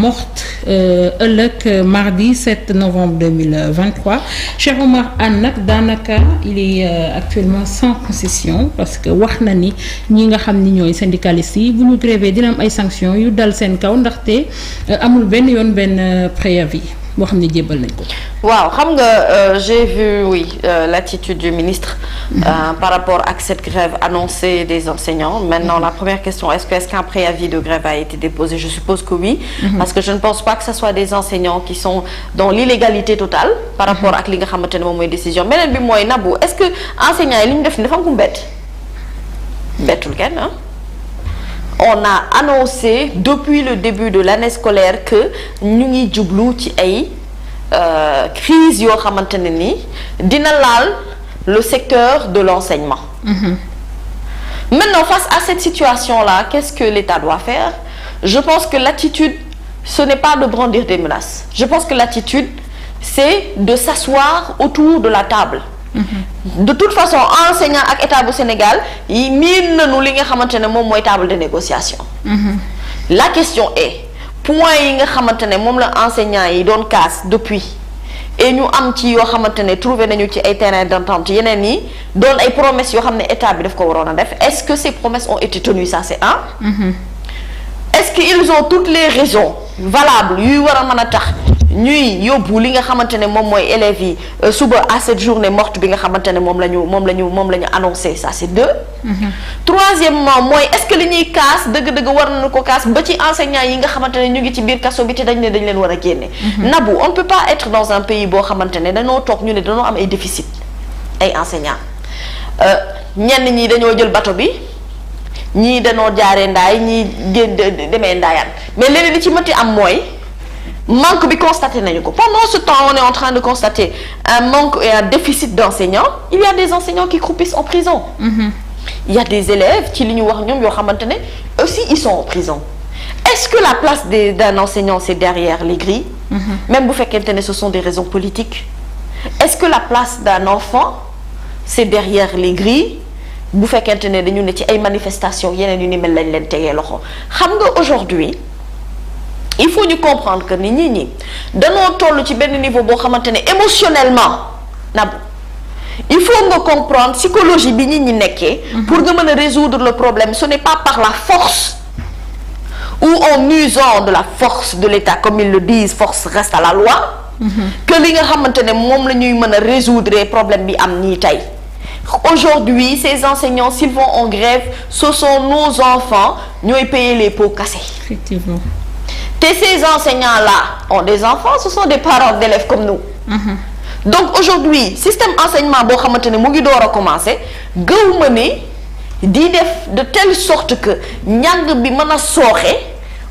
morte ëllëg mardi 7 novembre 2023 Cheikh Oumar Anne nag daanaka il est actuellement sans concession parce que wax na ni ñi nga xam ni ñooy syndicalistes yi bu ñu grévé dina am ay sanctions yu dal seen kaw ndaxte amul benn yoon benn préavis boo xam ne jébbal nañ ko. waaw xam nga j'ai vu l'attitude du ministre par rapport à cette grève annoncée des enseignants. Maintenant la première question est-ce qu'un préavis de grève a été déposé? Je suppose que oui, parce que je ne pense pas que ce soit des enseignants qui sont dans l'illégalité totale par rapport ak li nga xamante ne moom mooy décision. beneen bi mooy Nabou, est-ce que enseignants yi li ñu def ni dafa am ku bett bettul kenn ah. On a annoncé depuis le début de l'année scolaire que ñu ngi jublu ci ay crise yoo xamante ne ni dina laal le secteur de l'enseignement. Maintenant, face à cette situation-là, qu'est-ce que l'État doit faire? Je pense que l'attitude, ce n'est pas de brandir des menaces. Je pense que l'attitude, c'est de s'asseoir autour de la table. De toute façon enseignant ak état bu Sénégal yi miin nañu li nga xamante ne moom mooy table de négociation. La question est point yi nga xamante ne moom la enseignant yi doon casse depuis et ñu am ci yoo xamante ne trouvé nañu ci ay terrain d'entente yeneen yi doon ay promesses yoo xam ne état bi daf ko waroon a def. Est-ce que ces promesses ont été tenues? Ça c'est un. Est-ce qu'ils ont toutes les raisons valables yuy war a mën a tax ñuy yóbbu li nga xamante ne moom mooy élèves yi suba à cette journée morte bi nga xamante ne moom la ñu annoncé? Ça c'est deux. Troisièmement mooy est-ce que li ñuy kaas dëgg-dëgg war nañu ko kaas ba ci enseignants yi nga xamante ne ñu ngi ci biir kaso bi te dañ leen war a génne. Nabou, on ne peut pas être dans un pays boo xamante ne dañoo toog ñu ne dañoo am ay déficit ay enseignants ñenn ñi dañoo jël bateau bi ñii dañoo jaaree ndaay ñii demee ndaayaan mais léegi li ci mënti am mooy manque bi constaté nañu ko. Pendant ce temps on est en train de constater un manque et un déficit d'enseignants. Il y a des enseignants qui croupissent en prison. Il y a des élèves ci li ñu wax ñoom yoo xamante ne aussi ils sont en prison. Est-ce que la place d'un enseignant c'est derrière les grilles? Même bu fekkente ne ce sont des raisons politiques. Est-ce que la place d'un enfant c'est derrière les grilles? Bu fekkente ne dañu ne ci ay manifestations yeneen yu ni mel lañ leen tegee loxo. Xam nga aujourd'hui il faut ñu comprendre que ni ñi dañoo toll ci benn niveau boo xamante ne émotionnellement Nabou il faut nga comprendre psychologie bi nit ñi nekkee pour nga mën a résoudre le problème. Ce n'est pas par la force ou en usant de la force de l'État comme ils le disent, force reste à la loi, que li nga xamante ne moom la ñuy mën a résoudre problème bi am nii tey. Aujourd'hui ces enseignants s'ils vont en grève, ce sont nos enfants ñooy payer les pots cassés. Effectivement. Et ces enseignants-là ont des enfants, ce sont des parents d'élèves comme nous. Donc aujourd'hui système enseignement boo xamante ne mu ngi door a commencer gëw ma ne di def de telle sorte que njàng bi mën a sooxe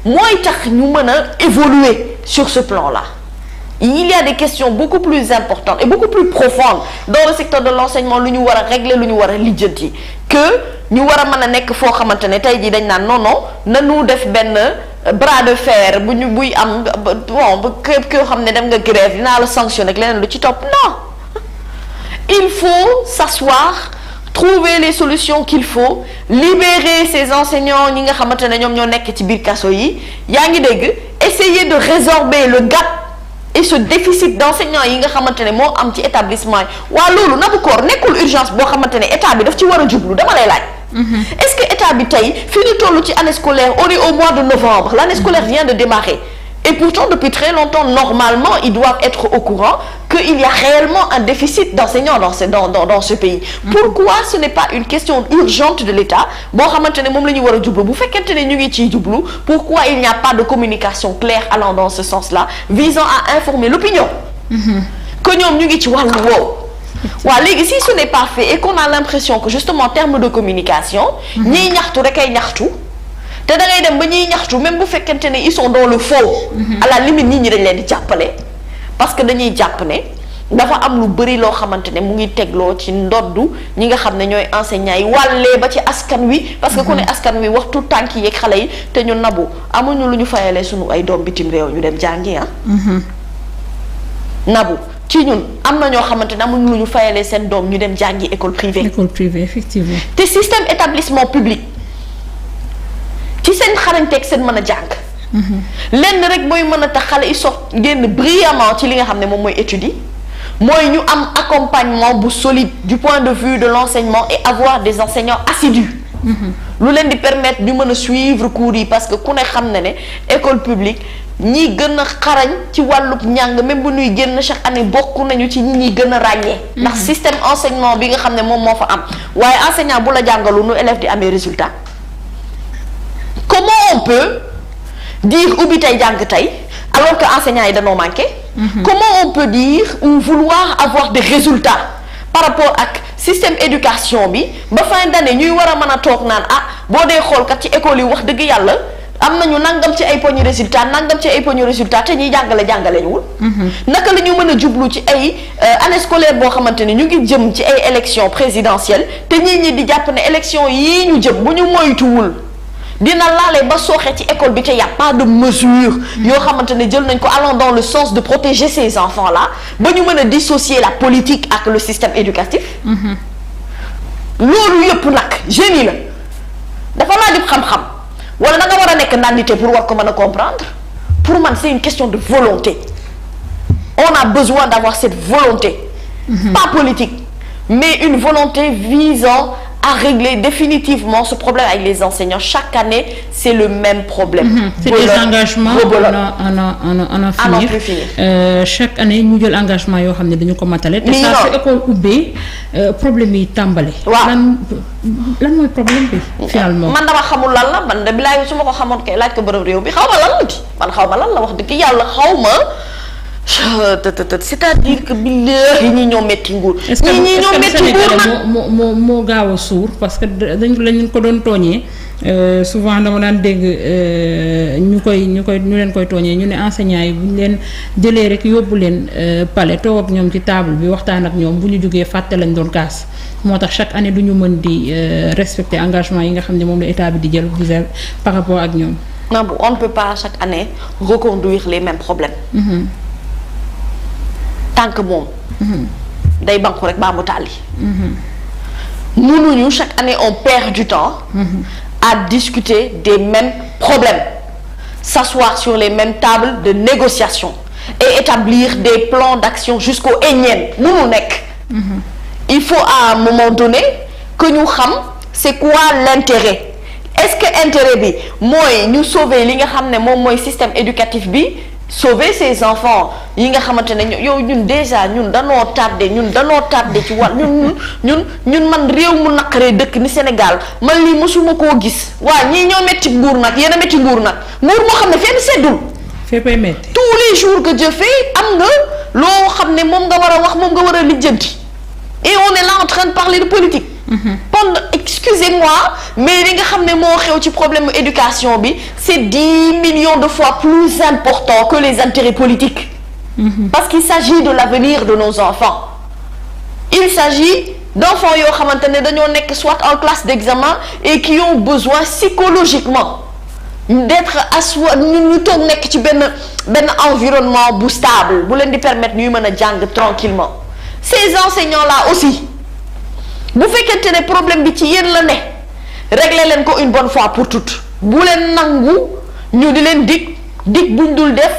mooy tax ñu mën a évoluer sur ce plan-là. Il y a des questions beaucoup plus importantes et beaucoup plus profondes dans le secteur de l'enseignement lu ñu war a régler, lu ñu war a lijjanti que ñu war a mën a nekk foo xamante ne tey jii dañ naan non nanu def benn bras de fer buy am bon képp koo xam ne dem nga grève dinaa la sanctionner ak leneen lu ci topp. Non, il faut s'asseoir, trouver les solutions qu'il faut, libérer ces enseignants ñi nga xamante ne ñoom ñoo nekk ci biir kaso yi. Yaa ngi dégg, essayer de résorber le gap et ce déficit d'enseignants yi nga xamante ne moo am ci établissement yi. Waa loolu Nabou Cor nekkul urgence boo xamante ne état bi daf ci war a jublu. Dama lay laaj. Est-ce que état bi tey fi ñu toll ci année scolaire, on est au mois de novembre, l'année scolaire vient de démarrer et pourtant depuis très longtemps normalement ils doivent être au courant qu'il y a réellement un déficit d'enseignants dans ce pays. Pourquoi ce n'est pas une question urgente de l'État boo xamante ne moom la ñu war a jublu bu fekkente ne ñu ngi ciy jublu? Pourquoi il n'y a pas de communication claire allant dans ce sens-là visant à informer l'opinion que ñoom ñu ngi ci wàllu woowu? Waaw léegi si ce n'est pas fait et qu'on a l'impression que justement en termes de communication ñiy ñaxtu rek ay ñaxtu te da ngay dem ba ñuy ñaxtu même bu fekkente ne ils sont dans le faux, à la limite nit ñi dañ leen di jàppale parce que dañuy jàpp ne dafa am lu bëri loo xamante ne mu ngi tegloo ci ndoddu ñi nga xam ne ñooy enseignants yi wàllee ba ci askan wi parce que ku ne askan wi waxtu tànk yeeg xale yi te ñu Nabou amuñu lu ñu fayalee sunu ay doom bitim réew ñu dem jàngi Nabou ci ñun am na ñoo xamante ne amuñu lu ñu fayalee seen doom ñu dem jàngi école privée. École privée effectivement. te système établissement public ci seen xarañteeg seen mën a jàng lenn rek mooy mën a tax xale yi génn brillamment ci li nga xam ne moom mooy études yi mooy ñu am accompagnement bu solide du point de vue de l'enseignement et avoir des enseignants assidus. lu leen di permettre ñu mën a suivre cours yi parce que ku ne xam na ne école publique ñi gën a xarañ ci wàllub njàng même bu ñuy génn chaque année bokk nañu ci ñi gën a ràññee. ndax système enseignement bi nga xam ne moom moo fa am waaye enseignant bu la jàngalu nu élève di amee résultat. Comment on peut dire ubbi tey jàng tey alors que enseignants yi dañoo manqué. Comment on peut dire ou vouloir avoir des résultats par rapport ak système éducation bi ba fin d'année ñuy war a mën a toog naan ah boo dee xool kat ci école yi wax dëgg yàlla am nañu nangam ci ay poñu résultat nangam ci ay poñu résultat te ñuy jàngale ñuwul. naka la ñu mën a jublu ci ay année scolaire boo xamante ni ñu ngi jëm ci ay élections présidentielles te ñi di jàpp ne élections yii ñu jëm bu ñu moytuwul. dina laale ba sooxe ci école bi te y a pas de mesure yoo xamante ne jël nañ ko allant dans le sens de protéger ces enfants là ba ñu mën a dissocier la politique ak le système éducatif. loolu yëpp nag génie la dafa laajub xam-xam wala da nga war a nekk nandité pour war ko mën a comprendre pour man c'est une question de volonté on a besoin d'avoir cette volonté. Pas politique mais une volonté visant à régler définitivement ce problème avec les enseignants. Chaque année, c'est le même problème. C'est des engagements à n'en finir. Chaque année, ñu jël engagement yoo xam ne dañu ko matale. te saa su école ubbee problème yi tàmbale. waaw lan mooy problème bi finalement. man dama xamul lan la man de bilaay su ma ko xamoon kay laaj ko bërëb réew bi xaw ma lan la di man xaw ma lan la wax dëgg yàlla xaw ma. c'est-à-dire que billahi ñi ñoo metti nguur. ñi ñoo metti nguur nag moo gaaw a suur parce que lañ ko doon tooñee souvent dama daan dégg ñu leen koy tooñee ñu ne enseignants yi bu ñu leen jëlee rek yóbbu leen palais toog ak ñoom ci table bi waxtaan ak ñoom bu ñu jógee fàtte lañ doon kaas moo tax chaque année du ñu mën di respecter engagement yi nga xam ne moom la état bi di jël par rapport ak ñoom. non on ne peut pas chaque année reconduire les mêmes problèmes. tant que moom day banku rek baa mu tàlli mënuñu chaque année on perd du temps à discuter des mêmes problèmes s'asseoir sur les mêmes tables de négociation et établir des plans d'action jusqu'au énième mënu nekk il faut à un moment donné que ñu xam c'est quoi l'intérêt est-ce que intérêt bi mooy ñu sauver li nga xam ne moom mooy système éducatif bi sauver ces enfants yi nga xamante ne yow ñun déjà ñun danoo tardé ci wàll ñun man réew mu naqaree dëkk ni Sénégal man lii mosuma koo gis waa ñii ñoo metti nguur nag yéen a metti nguur nag nguur moo xam ne fenn seddul féppay metti tous les jours que Dieu fait am nga loo xam ne moom nga war a wax moom nga war a lijjanti et on est là en train de parler de politique. Pendant excusez-moi mais li nga xam ne moo xew ci problème éducation bi c'est 10 millions de fois plus important que les intérêts politiques. Parce qu'il s'agit de l'avenir de nos enfants. Il s'agit d'enfants yoo xamante ne dañoo nekk soit en classe d'examen et qui ont besoin psychologiquement d'être assois ñu toog nekk ci benn environnement bu stable bu leen di permettre ñuy mën a jàng tranquillement ces enseignants-là aussi bu fekkente ne problème bi ci yéen la ne régler leen ko une bonne fois pour toutes bu leen nangu ñu di leen dig buñ dul def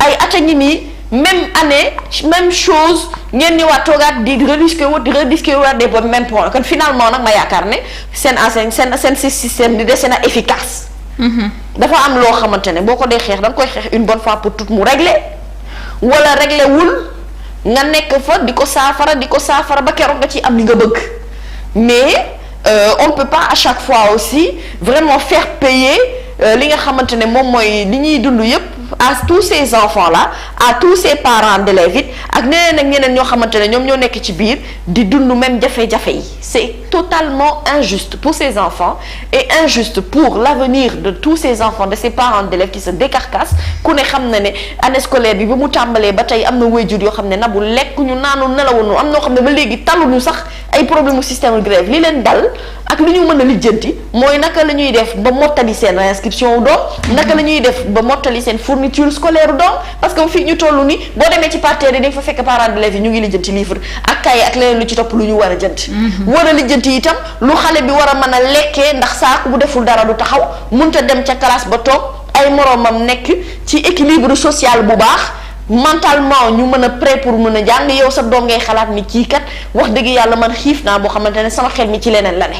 ay at a ngi nii même année même chose ngeen ñëwaat toogaat di rediscuter waat des mêmes points kon finalement nag ma yaakaar ne seen système di dese na efficace. dafa am loo xamante ne boo ko dee xeex da nga koy xeex une bonne fois pour toutes mu régler wala régler wul nga nekk fa di ko saafara ba keroog nga ci am li nga bëgg. Mais on ne peut pas à chaque fois aussi vraiment faire payer li nga xamante ne moom mooy li ñuy dund yépp à tous ces enfants là à tous ces parents d'élèves it ak ñeneen ak ñeneen ñoo xamante ne ñoom ñoo nekk ci biir di dund même jafe-jafe yi c'est totalement injuste pour ces enfants et injuste pour l'avenir de tous ces enfants de ces parents d'élèves qui se décarcassent ku ne xam na ne année scolaire bi ba mu tàmbalee ba tey am na waajur yoo xam ne na bu lekk ñu naanu nelawuñu am noo xam ne ba léegi taluñu sax ay problème mu système grève li leen dal ak li ñu mën a lijjanti mooy naka la ñuy def ba mottali seen inscription wu doom naka la ñuy def ba mottali seen fourniture scolaire doom parce que fii ñu toll ni boo demee ci parterre yi di nga fa fekk parents d'élèves yi ñu ngi lijjanti livre ak cahier ak leneen lu ci topp lu ñu war a jënd war a lijjanti itam lu xale bi war a mën a lekkee ndax saako bu deful dara du taxaw mënta dem ca classe ba toog ay moroomam nekk ci équilibre social bu baax mentalement ñu mën a prêt pour mën a jàng yow sa doom ngay xalaat ni kii kat wax dëgg yàlla man xiif naa boo xamante ne sama xel mi ci leneen la ne.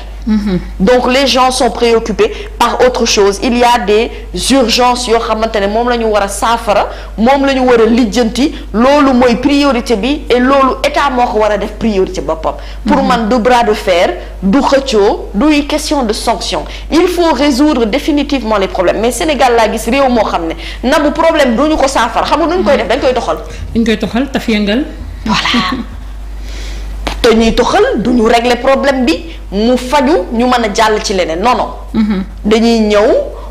Donc les gens sont préoccupés par autre chose. Il y a des urgences yoo xamante ne moom la ñu war a saafara moom la ñu war a lijjanti loolu mooy priorité bi et loolu état moo ko war a def priorité boppam. Pour man du bras de fer du xëccoo du question de sanction il faut résoudre définitivement les problèmes mais Sénégal laa gis réew moo xam ne na bu problème duñu ko saafara xam nga duñ koy def dañ koy doxal. dañ koy doxal taf yëngal. Voilà. te ñuy toxal du ñu régler problème bi mu faju ñu mën a jàll ci leneen non non. dañuy ñëw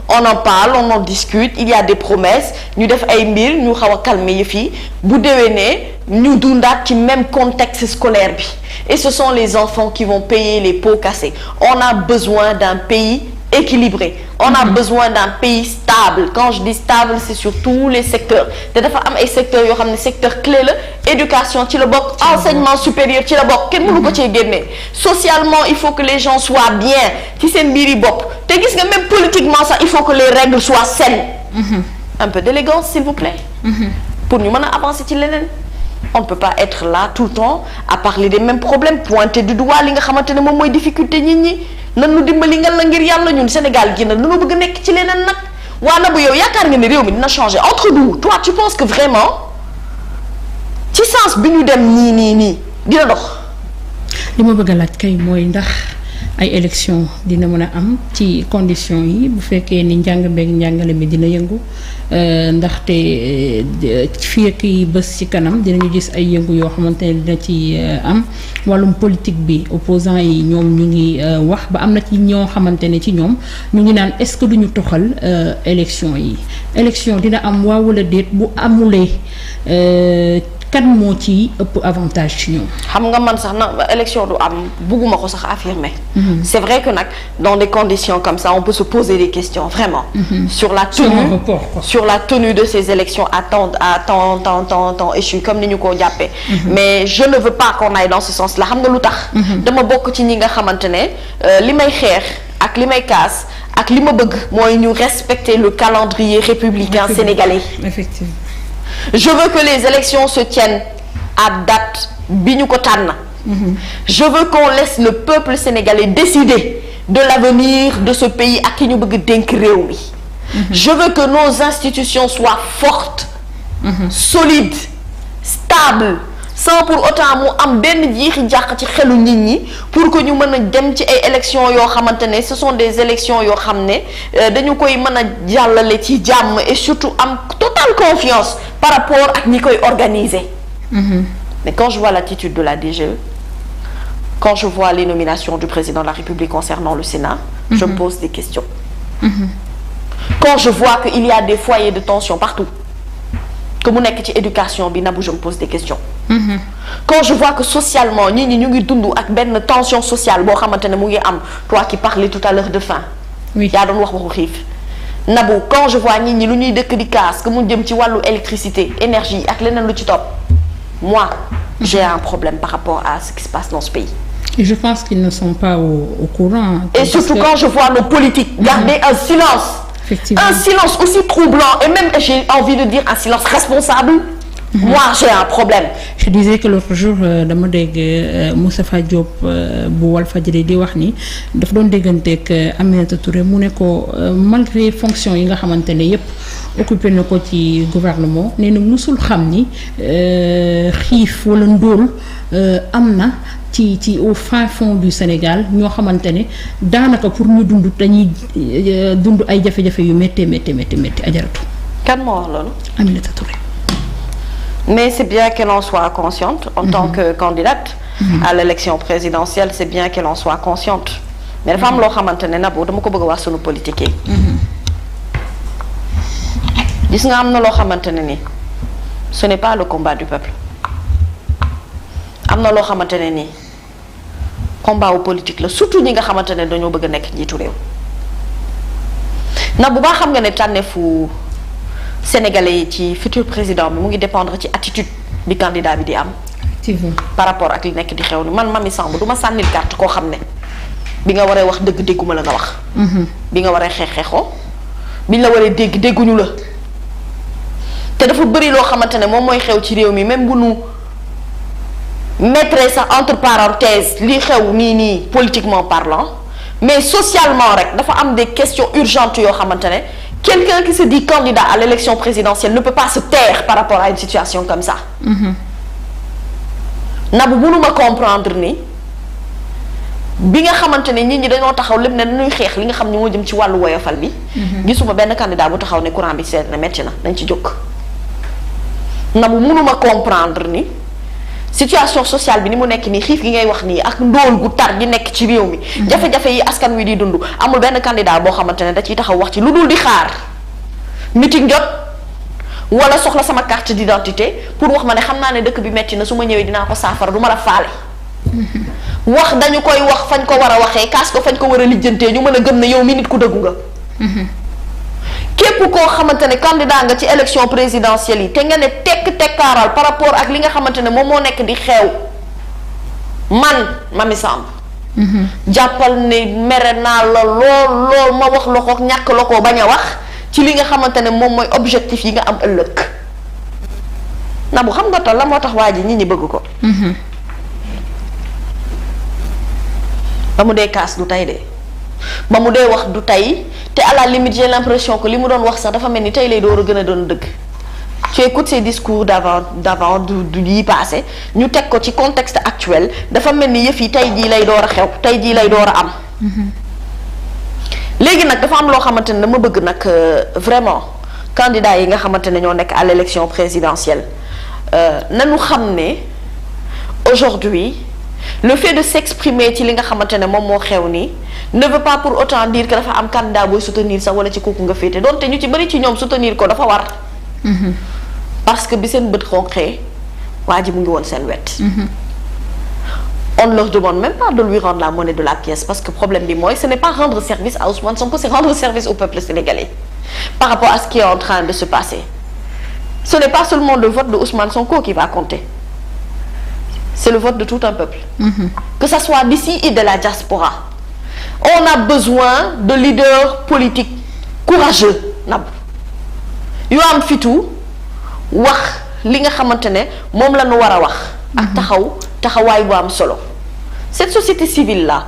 on en parle on en discute il y a des promesses ñu def ay mbir ñu xaw a calmer yëf yi bu déwénee ñu dundaat ci même contexte scolaire bi et ce sont les enfants qui vont payer les pots cassés on a besoin d'un pays équilibré on a besoin d'un pays stable quand je dis stable c'est sur tous les secteurs te dafa am ay secteurs yoo xam ne secteur clé la éducation ci la bokk enseignement supérieur ci la bokk kenn mënu ko cee génnee socialement il faut que les gens soient bien ci seen mbiri bopp te gis nga même politiquement sax il faut que les règles soient saines un peu d'élégance s'il vous plaît pour ñu mën a avancer ci leneen on ne peut pas être là tout le temps à parler des mêmes problèmes pointer du doigt li nga xamante ne moom mooy difficulté nit ñi nan nu dimbali nga la ngir yàlla ñun Sénégal gi nag dañoo bëgg a nekk ci leneen nag waa na bu yow yaakaar nga ne réew mi dina changer entre nous toi tu penses que vraiment ci sens bi ñu dem nii dina dox. li ma bëgg a laaj kay mooy ndax ay élection dina mën a am ci conditions yi bu fekkee ni njàng beeg njàngale mi dina yëngu ndaxte fii ak bés ci kanam dinañu gis ay yëngu yoo xamante ne dina ci am wàllum politique bi opposants yi ñoom ñu ngi wax ba am na ci ñoo xamante ne ci ñoom ñu ngi naan est-ce que duñu toxal élection yi élection dina am waaw wala déet bu amulee kan moo ci ëpp avantage ci ñoom. xam nga man sax na élection du am bugguma ko sax affirmer. C'est vrai que nag dans des conditions comme ça on peut se poser des questions vraiment. Sur la tenue de ces élections à temps échu comme ni ñu ko jàppee. Mais je ne veux pas qu'on aille dans ce sens-là xam nga lu tax. dama bokk ci ñi nga xamante ne li may xeex ak li may kaas ak li ma bëgg mooy ñu respecter le calendrier républicain sénégalais. Effectivement. Je veux que les élections se tiennent à date bi ñu ko tànn. Je veux qu'on laisse le peuple sénégalais décider de l'avenir de ce pays ak ki ñu bëgg dénk réew mi. Je veux que nos institutions soient fortes, solides, stables, sans pour autant mu am benn jiixi jàq ci xelu nit ñi pour que ñu mën a dem ci ay élections yoo xamante ne ce sont des élections yoo xam ne dañu koy mën a jàllale ci jàmm et surtout am totale confiance par rapport ak ñi koy organiser. Mais quand je vois l'attitude de la DGE, quand je vois les nominations du président de la République concernant le Sénat, je me pose des questions. Quand je vois qu'il y a des foyers de tension partout, que mu nekk ci éducation bi nabu je me pose des questions. Quand je vois que socialement ñi ñu ngi dund ak benn tension sociale boo xamante ne mu ngi am toi qui parlais tout à l'heure de faim. Oui yaa doon wax waxu xiif. nabu quand je vois ñi lu ñuy dëkk di kaas que mu jëm ci wàllu électricité énergie ak leneen lu ci topp moi j'ai un problème par rapport à ce qui se passe dans ce pays. Et je pense qu'ils ne sont pas au courant. Et surtout quand je vois nos politiques garder un silence. Effectivement. Un silence aussi troublant et même j'ai envie de dire un silence responsable. Moi j'ai un problème. Je disais que l'autre jour dama dégg Moustapha Diop bu Walfadjri di wax ni dafa doon dégganteeg Aminata Touré mu ne ko malgré fonction yi nga xamante ne yépp occupé na ko ci gouvernement nee na musul xam ni xiif wala ndóol am na ci au fin fond du Sénégal ñoo xamante ne daanaka pour ñu dund dañuy dund ay jafe-jafe yu métti ajaratu. Kan moo wax loolu. Aminata Touré. Mais c'est bien qu'elle en soit consciente en tant que candidate à l'élection présidentielle, c'est bien qu'elle en soit consciente. Mais dafa am loo xamante ne Nabou dama ko bëgg a wax sunu politique yi. Gis nga am na loo xamante ne ni ce n'est pas le combat du peuple. Am na loo xamante ne ni combat wu politique la surtout ñi nga xamante ne dañoo bëgg a nekk njiitu réew. Nabou baa xam nga ne tànneefu Sénégalais yi ci futur président bi mu ngi dépendre ci attitude bi candidat bi di am. Effectivement. Par rapport ak li nekk di xew ni man Mamy Samb du ma sànnil carte koo xam ne bi nga waree wax dëgg dégguma la nga wax. bi nga waree xeexoo biñ la waree dégg dégguñu la te dafa bëri loo xamante ne moom mooy xew ci réew mi même bu nu mettre ça entre parenthèses li xew nii politiquement parlant mais socialement rek dafa am des questions urgentes yoo xamante ne quelqu'un qui se dit candidat à l'élection présidentielle ne peut pas se taire par rapport à une situation comme ça. Nabou mënuma comprendre ni bi nga xamante ne nit ñi dañoo taxaw lépp ne dañuy xeex li nga xam ne moo jëm ci wàllu woyofal bi. gisuma benn candidat bu taxaw ne courant bi seet na metti na dañ ci jóg. Nabou mënuma comprendre ni situation sociale bi ni mu nekk nii xiif gi ngay wax nii ak ndóol gu tar gi nekk ci réew mi. jafe-jafe yi askan wi di dund amul benn candidat boo xamante ne da ciy taxaw wax ci lu dul di xaar meeting jot wala soxla sama carte d'identité pour wax ma ne xam naa ne dëkk bi metti na su ma ñëwee dinaa ko saafara du ma la faale. wax dañu koy wax fañ ko war a waxee kaas ko fañ ko war a lijjantee ñu mën a gëm ne yow mi nit ku dëggu nga. képp koo xamante ne candidat nga ci élection présidentielle yi te nga ne tekkaaral par rapport ak li nga xamante ne moom moo nekk di xew man Mamy Samb jàppal ne mere naa la lool ma wax la ko ñàkk la ko bañ a wax ci li nga xamante ne moom mooy objectif yi nga am ëllëg Nabou xam nga tal la moo tax waa ji nit ñi bëgg ko ba mu dee kaas du tey de ba mu dee wax du tey te à la limite j'ai l'impression que li mu doon wax sax dafa mel ni tey lay door a gën a doon dëgg tu écoutes ces discours d'avant du yi passé ñu teg ko ci contexte actuel dafa mel ni yëf yi tey jii lay door a xew tey jii lay door a am léegi nag dafa am loo xamante ne dama bëgg nag vraiment candidats yi nga xamante ne ñoo nekk à l'élection présidentielle nañu xam ne aujourd'hui le fait de s'exprimer ci li nga xamante ne moom moo xew nii ne veut pas pour autant dire que dafa am candidat booy soutenir sax wala ci kooku nga féete donte ñu ci bëri ci ñoom soutenir ko dafa war. parce que bi seen bët xonqee waa ji mu ngi woon seen wet. On ne leur demande même pas de lui rendre la monnaie de la pièce parce que problème bi mooy ce n'est pas rendre service à Ousmane Sonko, c'est rendre service au peuple sénégalais par rapport à ce qui est en train de se passer. Ce n'est pas seulement le vote de Ousmane Sonko qui va compter. C'est le vote de tout un peuple. Que ça soit d'ici et de la diaspora. On a besoin de leaders politiques courageux. Yu am fitu wax li nga xamante ne moom la ñu war a wax. ak taxawaay bu am solo. Cette société civile là,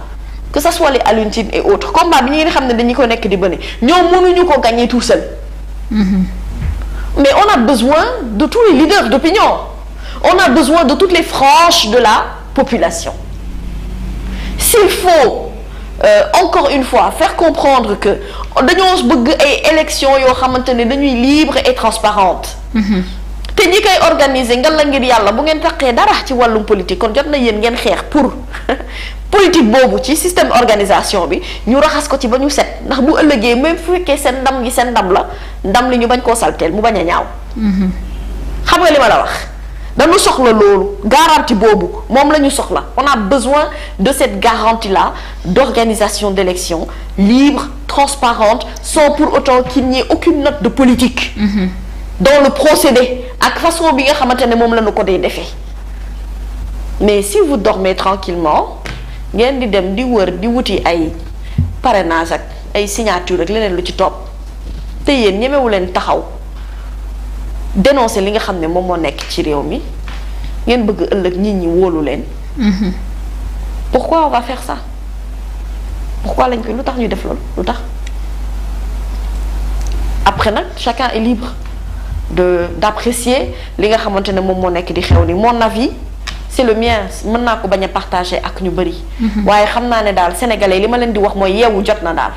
que ça soit les Alioune Tine et autres, combat bi ñi nga xam ne dañu ko nekk di bëne ñoom mënuñu ko gagner tout seul. Mais on a besoin de tous les leaders d'opinion. On a besoin de toutes les franges de la population. S'il faut encore une fois faire comprendre que dañoo bëgg ay élections yoo xamante ne dañuy libre et transparente te ñi koy organiser nga la ngir yàlla bu ngeen taqee dara ci wàllum politique kon jot na yéen ngeen xeex pour politique boobu ci système organisation bi ñu raxas ko ci ba ñu set ndax bu ëllëgee même fu fekkee seen ndam gi seen ndam la ndam li ñu bañ koo salteel mu bañ a ñaaw. xam nga li ma la wax dañu soxla loolu garantie boobu moom la ñu soxla. On a besoin de cette garantie là d'organisation d'élections libre, transparente, sans pour autant qu'il n'y ait aucune note de politique dans le procédé ak façon bi nga xamante ne moom la ñu ko dee defee. Mais si vous dormez tranquillement ngeen di dem di wër di wuti ay parrainage ak ay signature ak leneen lu ci topp te yéen ñemewu leen taxaw dénoncer li nga xam ne moom moo nekk ci réew mi ngeen bëgg ëllëg nit ñi wóolu leen. Pourquoi on va faire ça? Pourquoi lañ koy lu tax ñu def loolu lu tax? Après nag chacun est libre d'apprécier li nga xamante ne moom moo nekk di xew ni mon avis c'est le mien mën naa ko bañ a partager ak ñu bëri. waaye xam naa ne daal sénégalais li ma leen di wax mooy yeewu jot na daal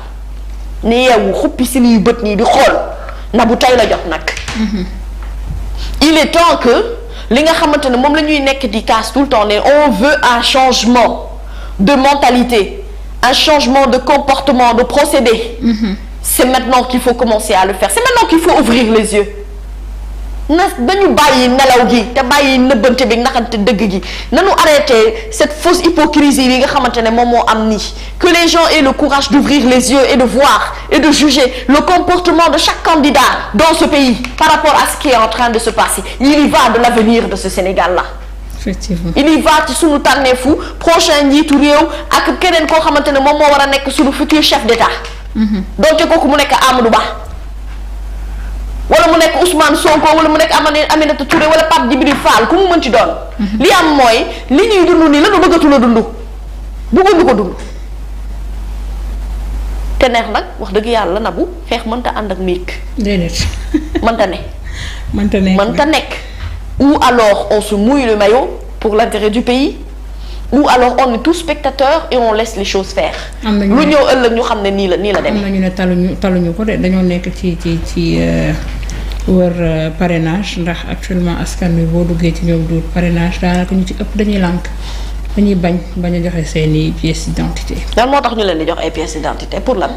ni yeewu xuppi si liy bët nii di xool na bu tey la jot nag. Il est temps que li nga xamante ne moom la ñuy nekk di casse tout le temps ne on veut un changement de mentalité, un changement de comportement, de procédé. C'est maintenant qu'il faut commencer à le faire. C'est maintenant qu'il faut ouvrir les yeux. na dañu bàyyi nelaw gi te bàyyi nëbbante bi naxante dëgg gi nañu arrêter cette fausse hypocrisie yi nga xamante ne moom moo am nii. Que les gens aient le courage d'ouvrir les yeux et de voir et de juger le comportement de chaque candidat dans ce pays par rapport à ce qui est en train de se passer. Il y va de l'avenir de ce Sénégal-là. Effectivement. Il y va ci sunu tànneefu prochain njiitu réew ak keneen koo xamante ne moom moo war a nekk sunu futur chef d'État. donte kooku mu nekk Amadou Ba. wala mu nekk Ousmane Sonko wala mu nekk Aminata Touré wala Pape Djibril Fall ku mu mën ci doon. li am mooy li ñuy dund nii la nu bëggatul a dund bëgguñu ko dund. te neex nag wax dëgg yàlla Nabou xeex mënta ànd ak miig. déedéet. mënta ne. mënta nekk ou alors on se mouille le maillot pour l'intérêt du pays ou alors on est tous spectateurs et on laisse les choses faire. lu ñëw ëllëg ñu xam ne nii la demee. am na ñu ne taluñu ko de dañoo nekk ci wër parrainage ndax actuellement askan wi boo duggee ci ñoom du parrainage daanaka ñu ci ëpp dañuy lànk dañuy bañ a joxe seeni pièces d'identité. lan moo tax ñu leen di jox ay pièces d'identité pour lan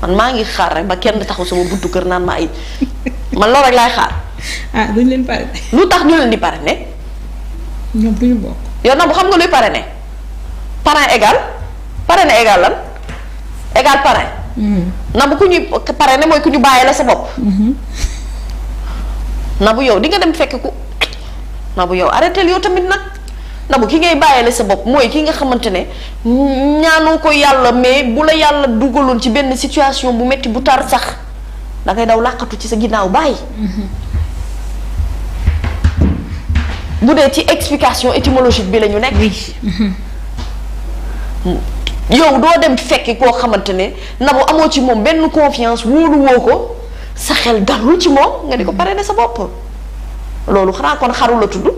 man maa ngi xaar rek ba kenn taxaw sama buntu kër naan ma ay man loolu rek laay xaar. ah duñ leen parrainé. lu tax ñu leen di parrainé. ñoom duñu bokk. yow nag bu xam nga luy parrainé parrain égal parrainé égal lan égal parrain. na bu ku ñuy parrainé mooy ku ñu bàyyi la sa bopp. na bu yow di nga dem fekk ku na bu yow arrêté yow tamit nag na bu ki ngay bàyyi la sa bopp mooy ki nga xamante ne ñaanu ko yàlla mais bu la yàlla dugaloon ci benn situation bu metti bu tar sax da ngay daw làqatu ci sa ginnaaw bàyyi. bu dee ci explication étymologique bi la ñu nekk. yow doo dem fekki koo xamante ne Nabou amoo ci moom benn confiance wóolu woo ko sa xel dalul ci moom nga di ko parrainé sa bopp loolu xanaa kon xaru la tudd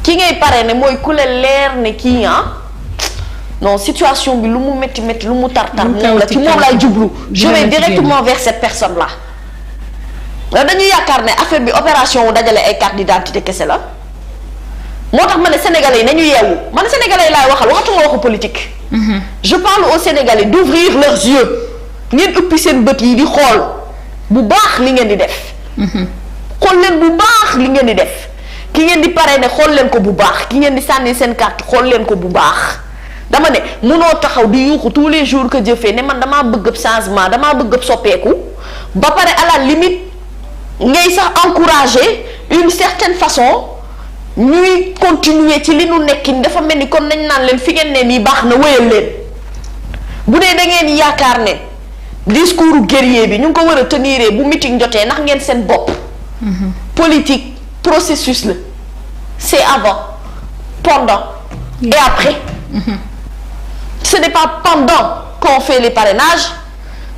ki ngay parrainé mooy ku la leer ne kii non situation bi lu mu métti lu mu tar moom la ci moom laay jublu je vais directement vers cette personne là. dañuy yaakaar ne affaire bi opération wu dajale ay carte d'identité kese la moo tax ma ne sénégalais yi nañu yeewu man sénégalais yi laay waxatuma waxu politique. je parle aux sénégalais d'ouvrir leurs yeux ngeen uppi seen bët yi di xool bu baax li ngeen di def. xool leen bu baax li ngeen di def ki ngeen di parrainé xool leen ko bu baax ki ngeen di sànni seen carte xool leen ko bu baax dama ne munoo taxaw di yuuxu tous les jours que jëfee ne man damaa bëgg changement damaa bëgg soppeeku ba pare à la limite. ngay sax encourager une certaine façon ñuy continuer ci li nu nekkin dafa mel ni kon nañ naan leen fi ngeen ne nii baax na wéyal leen bu dee da ngeen yaakaar ne discours guerrier bi ñu ngi ko war a tenir bu meeting jotee ndax ngeen seen bopp. politique processus la c'est avant pendant et après. Ce n'est pas pendant qu'on fait les parrainages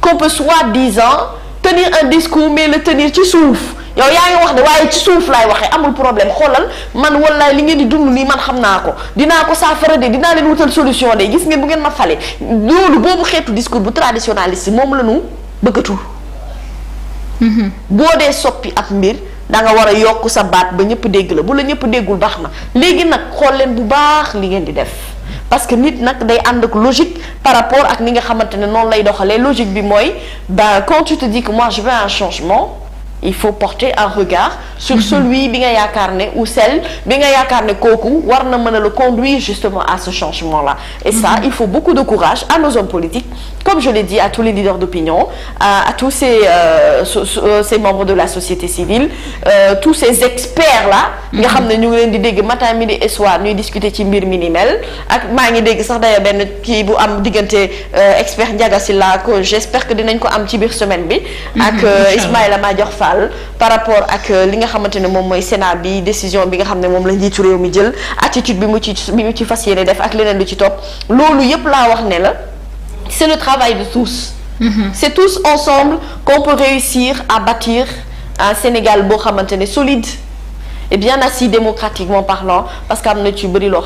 qu'on peut soi-disant tenir un discours mais le tenir ci suuf yow yaa ngi wax de waaye ci suuf laay waxee amul problème xoolal man wala li ngeen di dund nii man xam naa ko dinaa ko saafara de dinaa leen wutal solution de gis ngeen bu ngeen ma fale loolu boobu xeetu discours bu traditionnaliste moom la ñu bëggatul. boo dee soppi ab mbir da nga war a yokk sa baat ba ñëpp dégg la bu la ñëpp déggul baax na léegi nag xool leen bu baax li ngeen di def. parce que nit nag day ànd ak logique par rapport ak ni nga xamante ne noonu lay doxalee logique bi mooy quand tu te dis que moi je veux un changement il faut porter un regard sur celui bi nga yaakaar ne ou celle bi nga yaakaar ne kooku war na mën a le conduire justement à ce changement là et ça il faut beaucoup de courage à nos hommes politiques comme je l'ai dit à tous les leaders d'opinion à tous ces membres de la société civile tous ces experts là nga xam ne ñu ngi leen di dégg matin midi et soir ñuy discuter ci mbir mi ni mel ak maa ngi dégg sax daya benn kii bu am diggante expert Ndiaga Sylla que j'espère que dinañ ko am ci biir semaine bi ak Ismaïla Madior Fall par rapport ak li nga xamante ne moom mooy Sénat bi décision bi nga xam ne moom la njiitu réew mi jël attitude bi mu ci fas yéene def ak leneen lu ci topp loolu yépp laa wax ne la c'est le travail de tous. C'est tous ensemble qu'on peut réussir à bâtir un Sénégal boo xamante ne solide et bien assis démocratiquement parlant parce que am na ci bëri loo